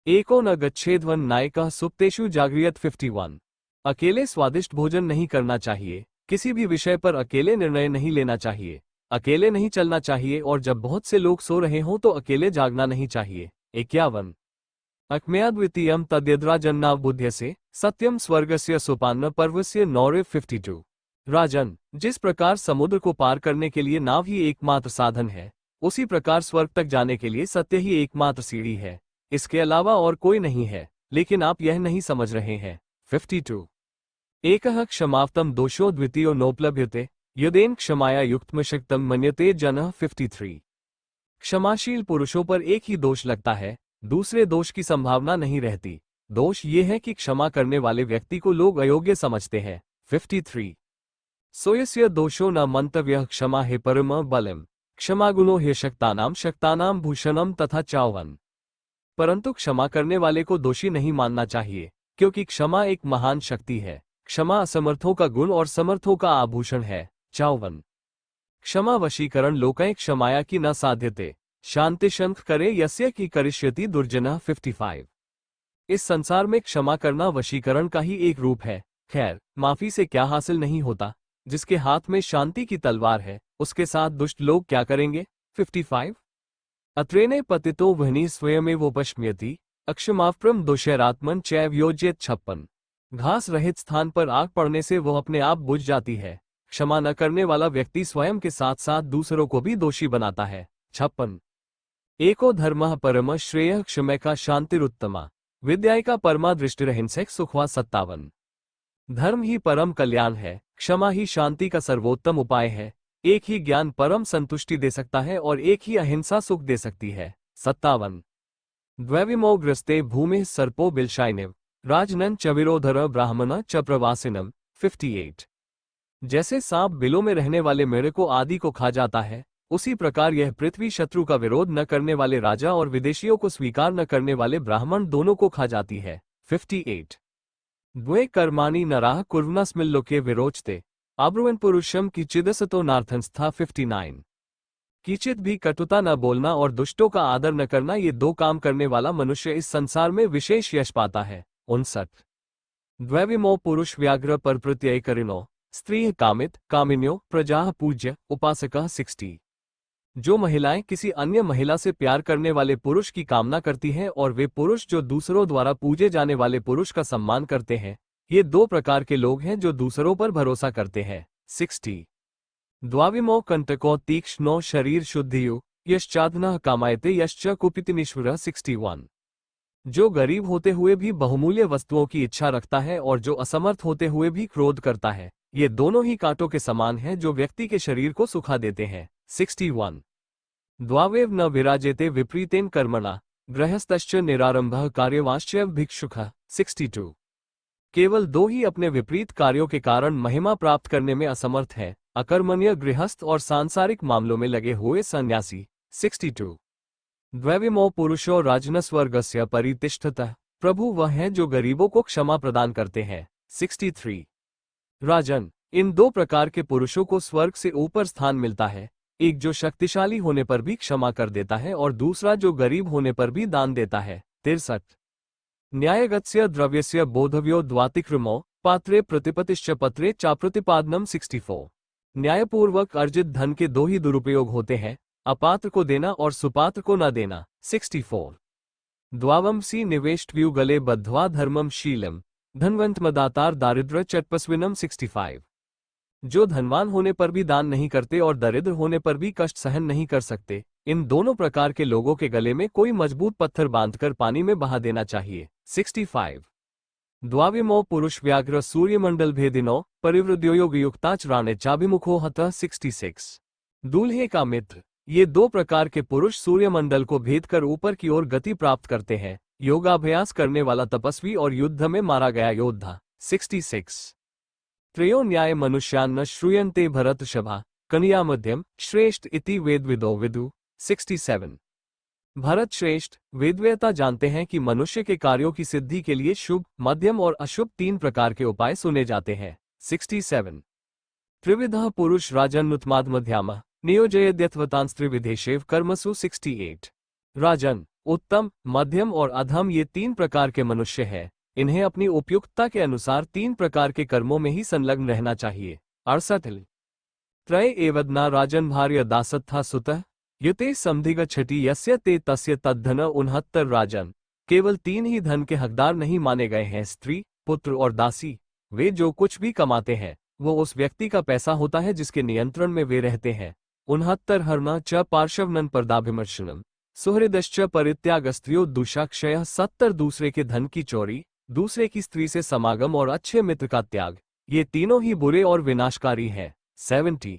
एको न गच्छेद्वन नायकः सुप्तेषु जागृयत 51। अकेले स्वादिष्ट भोजन नहीं करना चाहिए, किसी भी विषय पर अकेले निर्णय नहीं लेना चाहिए, अकेले नहीं चलना चाहिए और जब बहुत से लोग सो रहे हों तो अकेले जागना नहीं चाहिए। 51। अक्मयाद्वितीयम तद्यद्राजन्नाव बुध्यसे सत्यम स्वर्गस्य सोपान्न पर्वस्य नौरे 52। राजन, जिस प्रकार समुद्र को पार करने के लिए नाव ही एकमात्र साधन है, उसी प्रकार स्वर्ग तक जाने के लिए सत्य ही एकमात्र सीढ़ी है, इसके अलावा और कोई नहीं है, लेकिन आप यह नहीं समझ रहे हैं। 52। एकः क्षमावतम दोषो द्वितीयो नोपलभ्यते यदेन क्षमाया युक्तमशक्तम मन्यते जनः 53। क्षमाशील पुरुषों पर एक ही दोष लगता है, दूसरे दोष की संभावना नहीं रहती। दोष ये है कि क्षमा करने वाले व्यक्ति को लोग अयोग्य समझते हैं। 53। सोयस्य दोषो न मंतव्यः क्षमा हे परम बलम क्षमागुणो हे शक्तानाम भूषणम तथा 54। परंतु क्षमा करने वाले को दोषी नहीं मानना चाहिए, क्योंकि क्षमा एक महान शक्ति है। क्षमा असमर्थों का गुण और समर्थों का आभूषण है। 54। क्षमा वशीकरण लोकै क्षमाया की न साध्यते शांति शंख करे यस्य की करिष्यति दुर्जनः 55। इस संसार में क्षमा करना वशीकरण का ही एक रूप है। खैर, माफी से क्या हासिल नहीं होता, जिसके हाथ में शांति की तलवार है उसके साथ दुष्ट लोग क्या करेंगे। 55। अत्रेने पतितो वह्नि स्वयमेवोपश्म्यति अक्षमाप्रम दोषैरात्मन चैव योज्येत 56। घास रहित स्थान पर आग पड़ने से वह अपने आप बुझ जाती है। क्षमा न करने वाला व्यक्ति स्वयं के साथ साथ दूसरों को भी दोषी बनाता है। 56। एको धर्मः परमः श्रेयः क्षमैका शांतिरुत्तमा विद्यायिका परमा दृष्टिरहिंसक सुखवा 57। धर्म ही परम कल्याण है, क्षमा ही शांति का सर्वोत्तम उपाय है। एक ही ज्ञान परम संतुष्टि दे सकता है और एक ही अहिंसा सुख दे सकती है। 57। द्वैविमो ग्रस्ते भूमि सर्पो बिलशाइनिव राजनन चविरोधर ब्राह्मण च प्रवासिनम 58। जैसे सांप बिलों में रहने वाले मेढक को आदि को खा जाता है, उसी प्रकार यह पृथ्वी शत्रु का विरोध न करने वाले राजा और विदेशियों को स्वीकार न करने वाले ब्राह्मण दोनों को खा जाती है। 58। द्वे कर्माणि नराः कुर्वन्नस्मिल्लोके विरोचते अब्रुवन् पुरुषम किचिदसतो नार्थंस्था 59। किचित भी कटुता न बोलना और दुष्टों का आदर न करना, ये दो काम करने वाला मनुष्य इस संसार में विशेष यश पाता है। 59। द्वैविमो पुरुष व्याघ्र पर प्रत्यय करिणो स्त्री कामित कामिन्यो प्रजाः पूज्य उपासकः 60। जो महिलाएं किसी अन्य महिला से प्यार करने वाले पुरुष की कामना करती हैं और वे पुरुष जो दूसरों द्वारा पूजे जाने वाले पुरुष का सम्मान करते हैं, ये दो प्रकार के लोग हैं जो दूसरों पर भरोसा करते हैं। 60। द्वाविमो कंटको तीक्ष्णो शरीर शुद्धियु यश्चाधनः कामायते यश्च कुपितिनीश्वरः 61। जो गरीब होते हुए भी बहुमूल्य वस्तुओं की इच्छा रखता है और जो असमर्थ होते हुए भी क्रोध करता है, ये दोनों ही कांटों के समान हैं जो व्यक्ति के शरीर को सुखा देते हैं। 61। द्वावेव न विराजेते विपरीतेन कर्मणा गृहस्थश्च निरारंभः कार्यवाश्च भिक्षुकः 62। केवल दो ही अपने विपरीत कार्यों के कारण महिमा प्राप्त करने में असमर्थ है, अकर्मण्य गृहस्थ और सांसारिक मामलों में लगे हुए सन्यासी। 62। द्वैविमो पुरुषो राजनस्वर्गस्य परितिष्ठतः प्रभु वह है जो गरीबों को क्षमा प्रदान करते हैं। 63। राजन, इन दो प्रकार के पुरुषों को स्वर्ग से ऊपर स्थान मिलता है, एक जो शक्तिशाली होने पर भी क्षमा कर देता है और दूसरा जो गरीब होने पर भी दान देता है। 63। न्यायगत्स्य द्रव्यस्य बोधव्यो द्वातिक्रमो पात्रे प्रतिपतिश्च पत्रे चाप्रतिपादनम 64। न्यायपूर्वक अर्जित धन के दो ही दुरुपयोग होते हैं, अपात्र को देना और सुपात्र को न देना। 64। द्वावंसी निवेष्टव्यु गले बद्ध्वा धर्मम शीलम धनवंतमदातार दारिद्र्य चटपस्विनम 65। जो धनवान होने पर भी दान नहीं करते और दरिद्र होने पर भी कष्ट सहन नहीं कर सकते, इन दोनों प्रकार के लोगों के गले में कोई मजबूत पत्थर बांधकर पानी में बहा देना चाहिए। 65। द्वाविमो पुरुष व्याघ्र सूर्यमंडल भेदिनो परिवृद्योयोगयुक्ताचराणे चाभिमुखो हतः 66। दूल्हे का मित्र, ये दो प्रकार के पुरुष सूर्यमंडल को भेद कर ऊपर की ओर गति प्राप्त करते हैं, योगाभ्यास करने वाला तपस्वी और युद्ध में मारा गया योद्धा। 66। त्रयो न्याय मनुष्यान्न श्रूयन्ते भरतर्षभा कन्या मध्यम श्रेष्ठ इति वेदविदो विदु। 67। भरत श्रेष्ठ वेदवेता जानते हैं कि मनुष्य के कार्यों की सिद्धि के लिए शुभ, मध्यम और अशुभ तीन प्रकार के उपाय सुने जाते हैं। 67। त्रिविधः पुरुष राजन्नुत्माद मध्यामः नियोजयद्यथवतांस्त्रिविधेषेव कर्मसु 68। राजन, उत्तम, मध्यम और अधम ये 3 प्रकार के मनुष्य हैं। इन्हें अपनी उपयुक्तता के अनुसार 3 प्रकार के कर्मों में ही संलग्न रहना चाहिए। 68 त्रय एवदना राजन भार्य दासत्था सुतः युते समधिगच्छति यस्य ते तस्य तद्धन 69 राजन। केवल 3 ही धन के हकदार नहीं माने गए हैं, स्त्री, पुत्र और दासी। वे जो कुछ भी कमाते हैं वो उस व्यक्ति का पैसा होता है जिसके नियंत्रण में वे रहते हैं। 69 हर्ना च पार्श्वनन परदाभिमर्शनम सुहृदश्च परित्यागस्त्रियो दुषाक्षय। 70 दूसरे के धन की चोरी, दूसरे की स्त्री से समागम और अच्छे मित्र का त्याग, ये तीनों ही बुरे और विनाशकारी हैं। 70